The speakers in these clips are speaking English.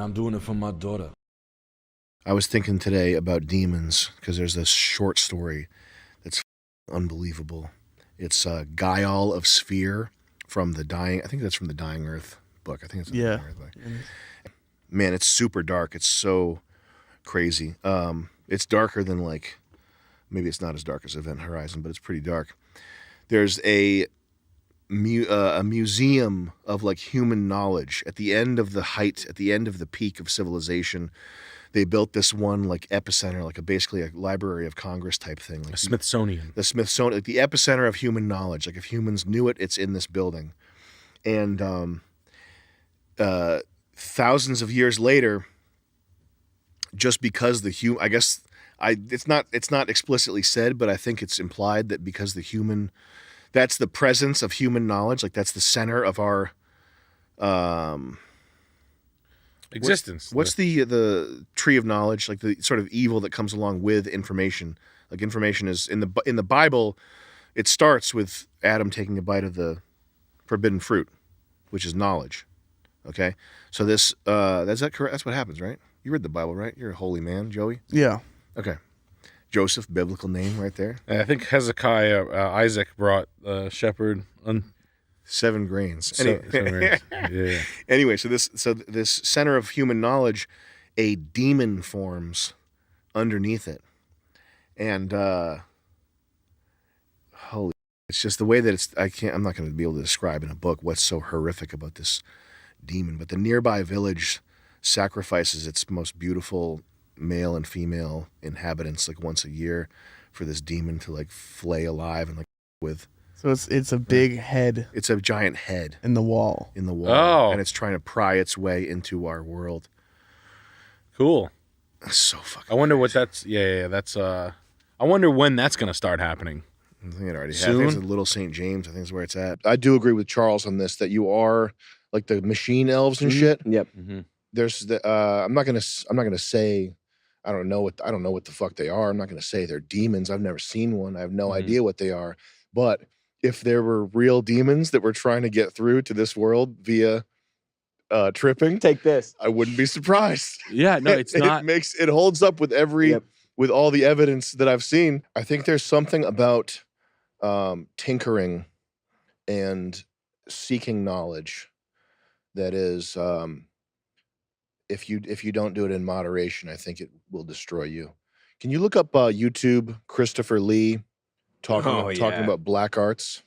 and I'm doing it for my daughter. I was thinking today about demons because there's this short story that's unbelievable. It's Guile of Sphere from the Dying. I think that's from the Dying Earth book. I think it's the Dying Earth book. Man, it's super dark. It's so crazy. It's darker than like, maybe it's not as dark as Event Horizon, but it's pretty dark. There's a museum of like human knowledge at the end of the height, at the end of the peak of civilization. They built this one like epicenter, like basically a Library of Congress type thing, like a Smithsonian. The Smithsonian, like the epicenter of human knowledge. Like if humans knew it, it's in this building. And thousands of years later, just because I guess it's not explicitly said, but I think it's implied that because that's the presence of human knowledge, like that's the center of our existence. What's the tree of knowledge, like the sort of evil that comes along with information? Like information is in the Bible, it starts with Adam taking a bite of the forbidden fruit, which is knowledge. Okay, so that's that correct? That's what happens, right? You read the Bible, right? You're a holy man, Joey. Yeah. Okay. Joseph, biblical name right there. I think Hezekiah, Isaac brought shepherd 7 grains. Seven grains. Yeah. Anyway, so this center of human knowledge, a demon forms underneath it, and holy, it's just the way that I'm not going to be able to describe in a book what's so horrific about this demon. But the nearby village sacrifices its most beautiful male and female inhabitants like once a year for this demon to like flay alive and like with. So it's a big head. It's a giant head in the wall. Oh. And it's trying to pry its way into our world. Cool. That's so fucking I wonder crazy. what that's that's I wonder when that's gonna start happening. I think it already has. Soon? I think it's Little St. James. I think is where it's at. I do agree with Charles on this, that you are like the machine elves and shit. Yep. Mm-hmm. There's the I'm not gonna say I don't know what the fuck they are. I'm not gonna say they're demons. I've never seen one. I have no idea what they are. But if there were real demons that were trying to get through to this world via tripping, take this. I wouldn't be surprised. Yeah, no, it's not. It holds up with with all the evidence that I've seen. I think there's something about tinkering and seeking knowledge that is if you don't do it in moderation, I think it will destroy you. Can you look up YouTube Christopher Lee talking about black arts?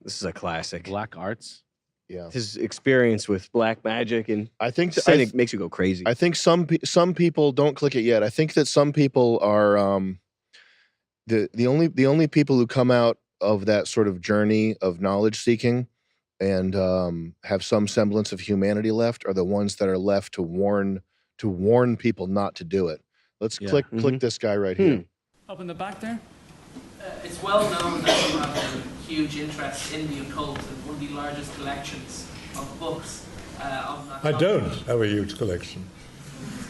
This is a classic. Black arts? Yeah. His experience with black magic, and I think it makes you go crazy. I think some people don't click it yet. I think that some people are the only people who come out of that sort of journey of knowledge seeking and have some semblance of humanity left are the ones that are left to warn people not to do it. Let's click this guy right here. Up in the back there? It's well known that you have a huge interest in the occult and one of the largest collections of books. I don't have a huge collection.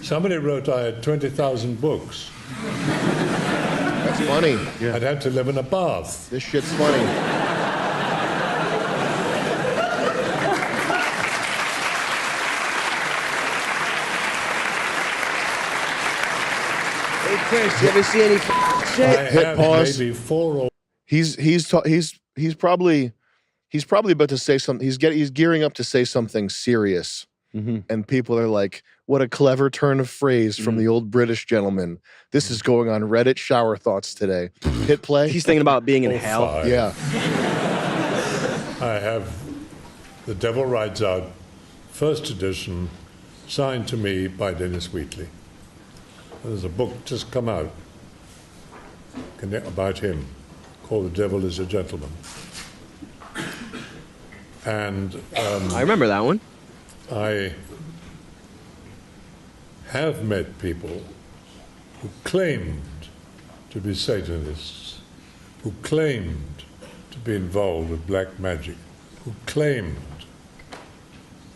Somebody wrote I had 20,000 books. That's funny. Yeah. I'd have to live in a bath. This shit's funny. Chris, you ever see any shit? Hit pause. Maybe 4 or He's probably about to say something. He's gearing up to say something serious, and people are like, "What a clever turn of phrase from the old British gentleman." This is going on Reddit shower thoughts today. Hit play. He's thinking about being in hell. 5. Yeah. I have The Devil Rides Out, first edition, signed to me by Dennis Wheatley. There's a book just come out about him called The Devil is a Gentleman. And I remember that one. I have met people who claimed to be Satanists, who claimed to be involved with black magic, who claimed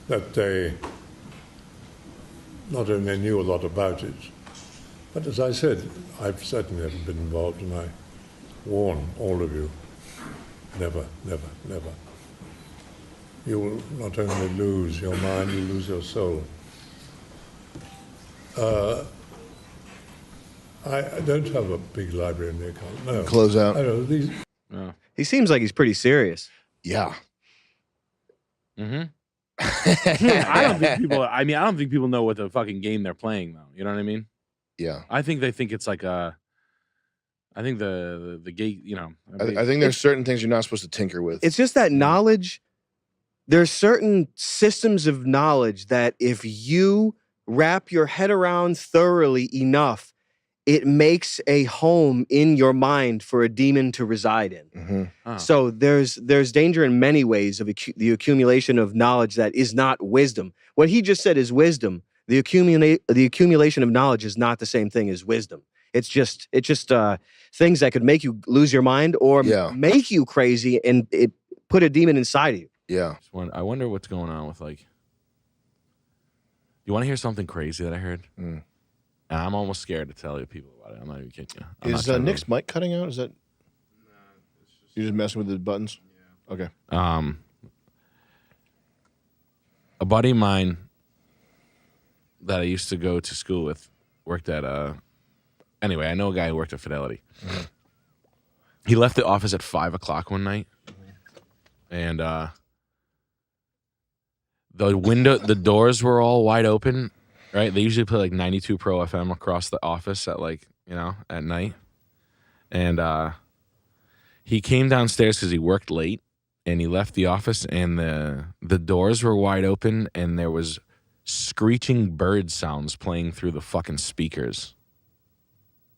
that they not only knew a lot about it, but as I said, I've certainly never been involved, and I warn all of you, never, never, never. You will not only lose your mind, you lose your soul. I don't have a big library in the account. No. Close out. I know these. He seems like he's pretty serious. Yeah. Mm-hmm. I don't think people. I mean, I don't think people know what the fucking game they're playing, though. You know what I mean? Yeah. I think they think it's like a. I think the gate. You know. I think there's certain things you're not supposed to tinker with. It's just that knowledge. There's certain systems of knowledge that if you wrap your head around thoroughly enough, it makes a home in your mind for a demon to reside in. Mm-hmm. Oh. So there's danger in many ways of the accumulation of knowledge that is not wisdom. What he just said is wisdom. The accumulation of knowledge is not the same thing as wisdom. It's just things that could make you lose your mind or make you crazy and it put a demon inside of you. Yeah. I wonder what's going on with like. You want to hear something crazy that I heard? Mm. And I'm almost scared to tell you people about it. I'm not even kidding you. Is Nick's mic cutting out? Is that? You're just messing with the buttons? Yeah. Okay. A buddy of mine that I used to go to school with worked at anyway, I know a guy who worked at Fidelity. Mm-hmm. He left the office at 5:00 one night, and the doors were all wide open. Right, they usually play like 92 Pro FM across the office at at night, and he came downstairs because he worked late, and he left the office, and the doors were wide open, and there was screeching bird sounds playing through the fucking speakers,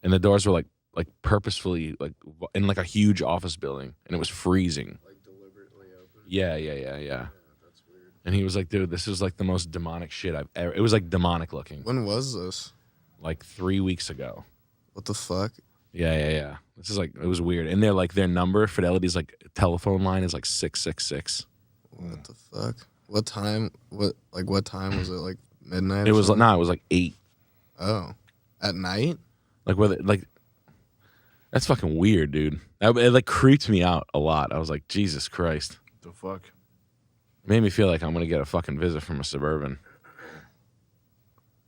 and the doors were like purposefully like in like a huge office building, and it was freezing. Like deliberately open. Yeah. And he was like, dude, this is like the most demonic shit I've ever. It was like demonic looking. When was this? Like 3 weeks ago. What the fuck? Yeah. This is like, it was weird. And they're like, their number, Fidelity's like telephone line is like 666. What the fuck? What time? What time was it? Like midnight? It was it was like 8. Oh, at night? Like that's fucking weird, dude. It like creeped me out a lot. I was like, Jesus Christ. What the fuck? Made me feel like I'm gonna get a fucking visit from a Suburban.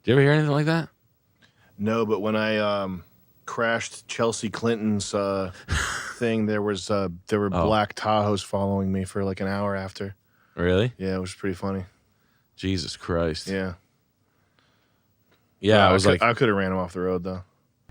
Do you ever hear anything like that? No, but when I crashed Chelsea Clinton's thing, there were black Tahoes following me for like an hour after. Really? Yeah, it was pretty funny. Jesus Christ. Yeah. Yeah, I was I could have ran him off the road though.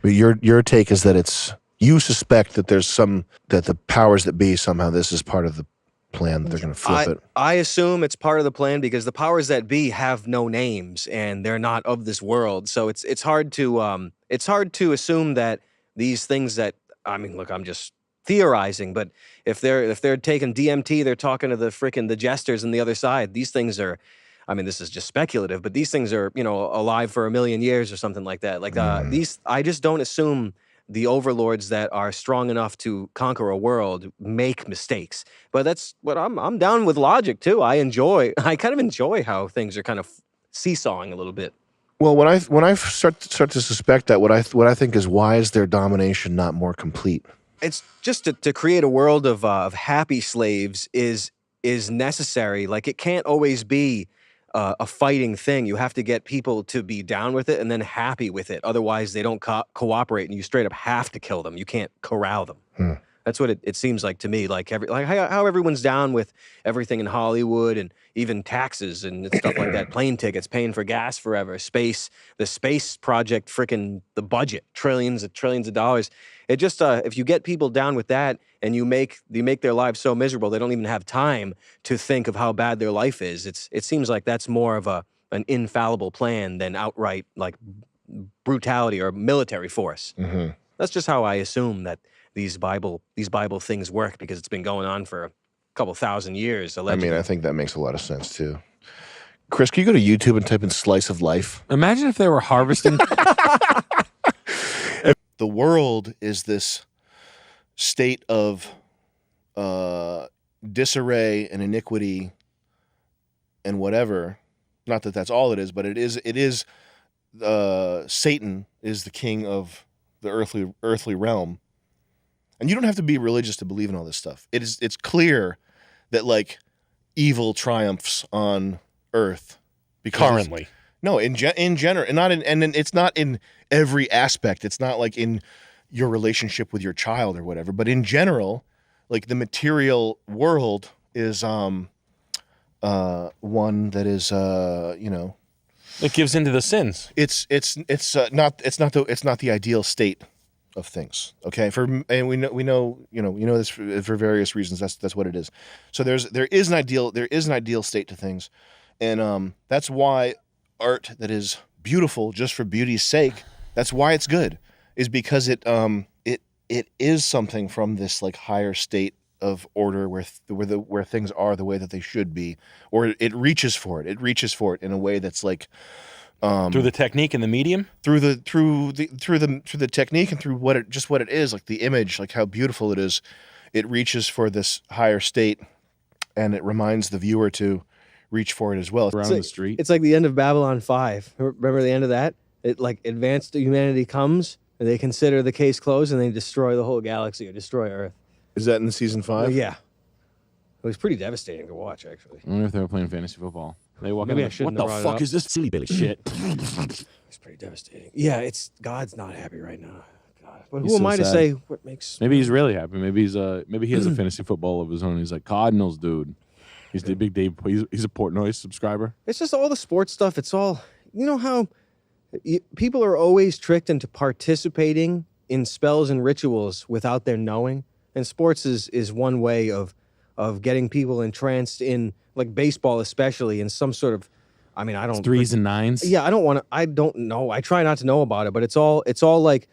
But your take is that you suspect that that the powers that be somehow this is part of the plan. They're going to flip it. I assume it's part of the plan because the powers that be have no names and they're not of this world. So it's hard to assume that these things that, I mean, look, I'm just theorizing, but if they're taking DMT, they're talking to the jesters on the other side. These things are, I mean, this is just speculative, but these things are, alive for 1 million years or something like that. Like I just don't assume the overlords that are strong enough to conquer a world make mistakes. But that's what I'm down with logic too. I kind of enjoy how things are kind of seesawing a little bit. Well, when I start to suspect that, what I think is, why is their domination not more complete? It's just to create a world of happy slaves is necessary. Like it can't always be a fighting thing. You have to get people to be down with it and then happy with it. Otherwise, they don't cooperate, and you straight up have to kill them. You can't corral them. That's what it seems like to me. Like how everyone's down with everything in Hollywood and even taxes and stuff like that. Plane tickets, paying for gas forever, the space project, freaking the budget, trillions of dollars. It just if you get people down with that and you make their lives so miserable they don't even have time to think of how bad their life is. It seems like that's more of an infallible plan than outright like brutality or military force. Mm-hmm. That's just how I assume that these Bible things work, because it's been going on for a couple thousand years. Allegedly. I mean, I think that makes a lot of sense too. Chris, can you go to YouTube and type in "slice of life"? Imagine if they were harvesting. The world is this state of disarray and iniquity and whatever. Not that that's all it is, but it is. Satan is the king of the earthly realm. And you don't have to be religious to believe in all this stuff. It's clear that like evil triumphs on earth because Currently. No, in general, and not in, and it's not in every aspect. It's not like in your relationship with your child or whatever, but in general, like the material world is one that is It gives into the sins. it's not the ideal state of things. Okay, and we know this for various reasons. That's what it is. So there is an ideal state to things, and that's why art that is beautiful just for beauty's sake, that's why it's good, is because it is something from this like higher state of order where things are the way that they should be, or it reaches for it in a way that's like Through the technique and the medium? through the technique and through what it is, like the image, like how beautiful it is. It reaches for this higher state, and it reminds the viewer to reach for it as well. Around the street? It's like the end of Babylon 5. Remember the end of that? It like advanced humanity comes, and they consider the case closed, and they destroy the whole galaxy or destroy Earth. Is that in season 5? Yeah. It was pretty devastating to watch, actually. I wonder if they were playing fantasy football. They walk Maybe in I like, shouldn't what the have brought it fuck up." is this silly billy shit? It's pretty devastating. Yeah, God's not happy right now. God. But He's who am so I to sad. say what makes... Maybe he's really happy. Maybe he has a fantasy football of his own. He's like Cardinals, dude. He's the big Dave. He's a Portnoy subscriber. It's just all the sports stuff. It's all... You know how people are always tricked into participating in spells and rituals without their knowing? And sports is one way of getting people entranced in, like baseball especially, in some sort of... I mean, I don't... Threes and nines. Yeah, I don't know. I try not to know about it, but it's all like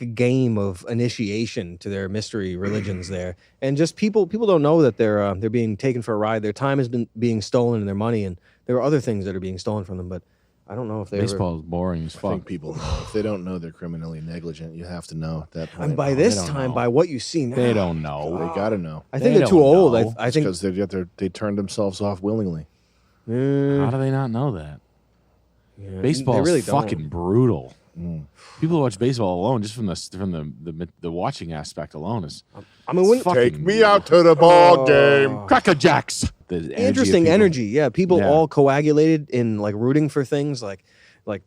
a game of initiation to their mystery religions there. And just people don't know that they're being taken for a ride. Their time has been being stolen and their money, and there are other things that are being stolen from them, but I don't know if they Baseball is boring as I fuck. think people know. If they don't know, they're criminally negligent. You have to know at that point. And by this time, by what you see now, They don't know. They gotta know. I think They they're too don't old. know. I think Because they turned themselves off willingly. How do they not know that? yeah, Baseball they really is don't. fucking brutal. People who watch baseball alone, just from the watching aspect alone, is I mean, when, fucking Take me out to the ball game. Cracker Jacks. The energy of interesting people. energy. Yeah, people Yeah. all coagulated in like rooting for things, like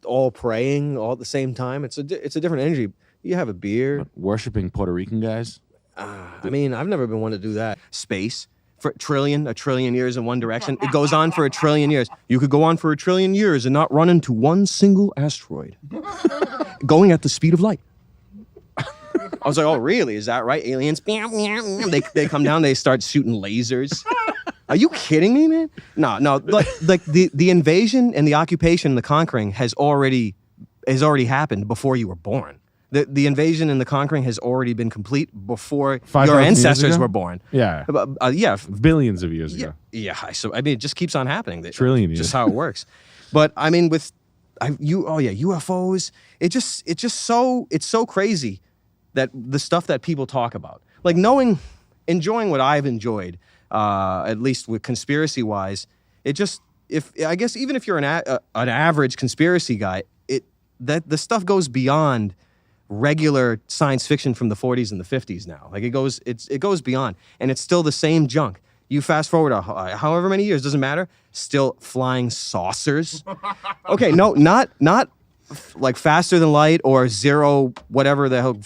all praying all at the same time. It's a different energy. You have a beer. Worshipping Puerto Rican guys. I mean, I've never been one to do that. Space for a trillion years in one direction. It goes on for a trillion years. You could go on for a trillion years and not run into one single asteroid, going at the speed of light. I was like, oh, really? Is that right? Aliens? They come down, they start shooting lasers. Are you kidding me, man? No. Like the invasion and the occupation and the conquering has already happened before you were born. The invasion and the conquering has already been complete before 5,000 your years ancestors ago? were born. Yeah. Yeah. Billions of years ago. Yeah. So I mean, it just keeps on happening. Trillion years. Just how it works. But I mean, UFOs. It's so crazy that the stuff that people talk about, like enjoying what I've enjoyed, at least with conspiracy wise, I guess even if you're an average conspiracy guy, that the stuff goes beyond regular science fiction from the 40s and the 50s now. Like it goes beyond, and it's still the same junk. You fast forward however many years, doesn't matter, still flying saucers. Okay, no, not like faster than light or zero, whatever the hell,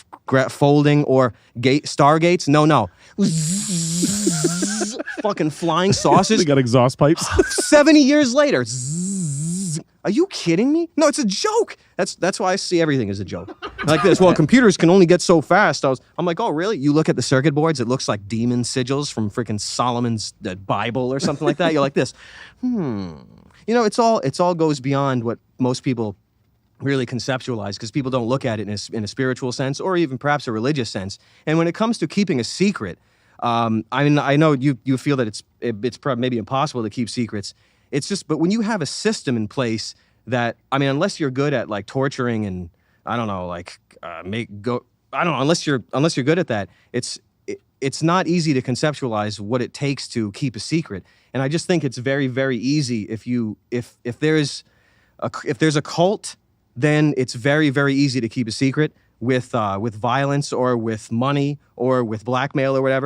folding or stargates. No. Fucking flying saucers. They got exhaust pipes. 70 years later. Are you kidding me? No, it's a joke. That's why I see everything as a joke. Like this. Well, computers can only get so fast. I'm like, oh, really? You look at the circuit boards, it looks like demon sigils from freaking Solomon's Bible or something like that. You're like this. You know, it's all goes beyond what most people really conceptualize, because people don't look at it in a spiritual sense or even perhaps a religious sense. And when it comes to keeping a secret, I mean, I know you feel that it's probably maybe impossible to keep secrets. It's just, but when you have a system in place that, I mean, unless you're good at like torturing and I don't know, like unless you're good at that, it's not easy to conceptualize what it takes to keep a secret. And I just think it's very, very easy if there's a cult, then it's very, very easy to keep a secret with violence or with money or with blackmail or whatever.